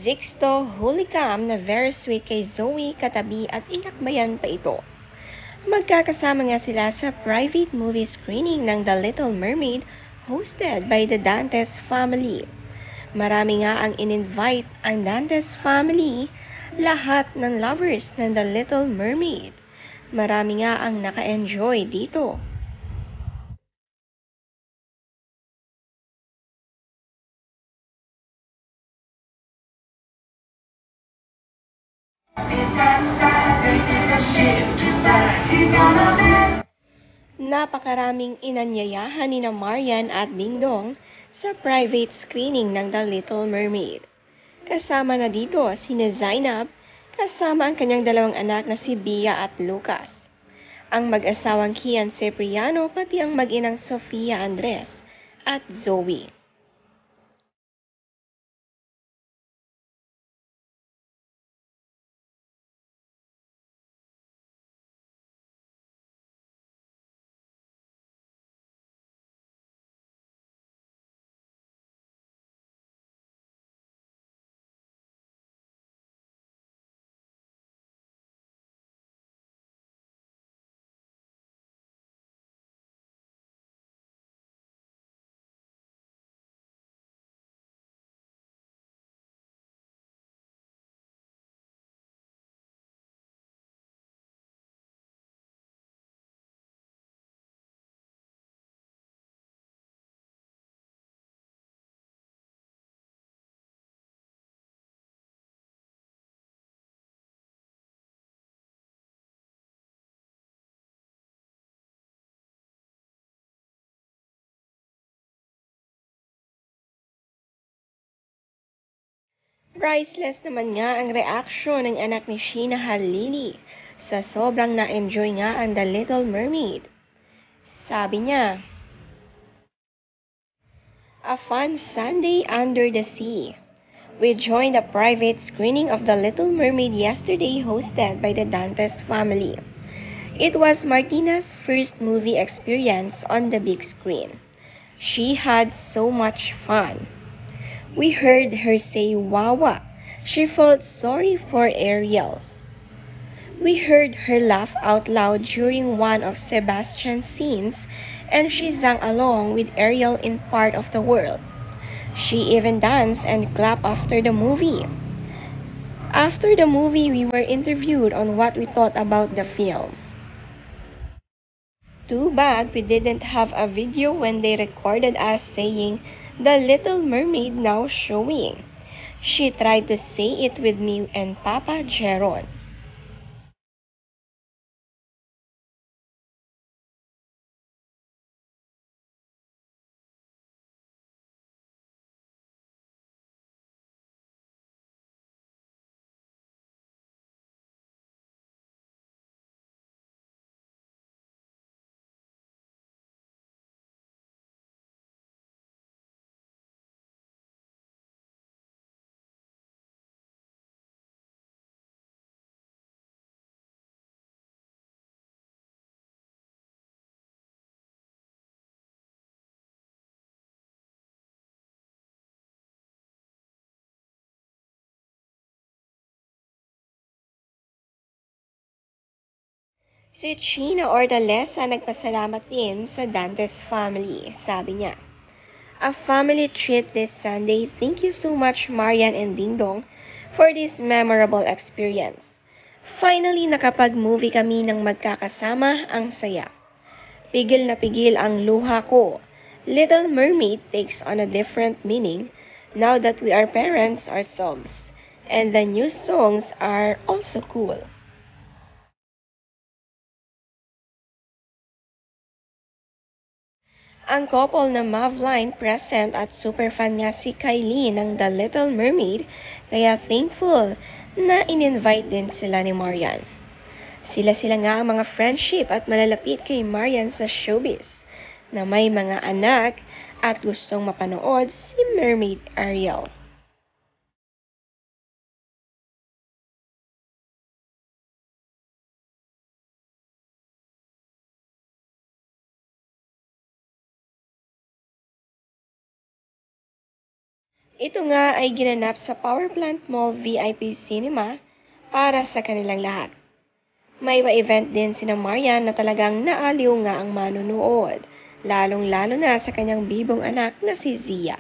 Zixto Hulicam na very sweet kay Zoe katabi at inakbayan pa ito. Magkakasama nga sila sa private movie screening ng The Little Mermaid hosted by the Dantes family. Marami nga ang in-invite ang Dantes family, lahat ng lovers ng The Little Mermaid. Marami nga ang naka-enjoy dito. Napakaraming inanyayahan ni Marian at Dingdong sa private screening ng The Little Mermaid. Kasama na dito sina Zainab, kasama ang kanyang dalawang anak na si Bia at Lucas. Ang mag-asawang Kian Cipriano pati ang mag-inang Sofia Andres at Zoe. Priceless naman nga ang reaksyon ng anak ni Sheena Halili sa sobrang na-enjoy nga ang The Little Mermaid. Sabi niya, "A fun Sunday under the sea. We joined a private screening of The Little Mermaid yesterday hosted by the Dantes family. It was Martina's first movie experience on the big screen. She had so much fun. We heard her say Wawa. She felt sorry for Ariel. We heard her laugh out loud during one of Sebastian's scenes, and she sang along with Ariel in Part of the World. She even danced and clapped after the movie. After the movie, we were interviewed on what we thought about the film. Too bad we didn't have a video when they recorded us saying, 'The Little Mermaid now showing.' She tried to say it with me and Papa Jeron." Si China Ordalesa nagpasalamat din sa Dantes family. Sabi niya, "A family treat this Sunday. Thank you so much Marian and Dingdong for this memorable experience. Finally nakapag-movie kami ng magkakasama, ang saya. Pigil na pigil ang luha ko. Little Mermaid takes on a different meaning now that we are parents ourselves. And the new songs are also cool." Ang couple na Mavline present at superfan nga si Kylie ng The Little Mermaid, kaya thankful na in-invite din sila ni Marian. Sila nga ang mga friendship at malalapit kay Marian sa showbiz, na may mga anak at gustong mapanood si Mermaid Ariel. Ito nga ay ginanap sa Power Plant Mall VIP Cinema para sa kanilang lahat. May pa-event din sina Marian na talagang naaliw nga ang manunood, lalong-lalo na sa kanyang bibong anak na si Zia.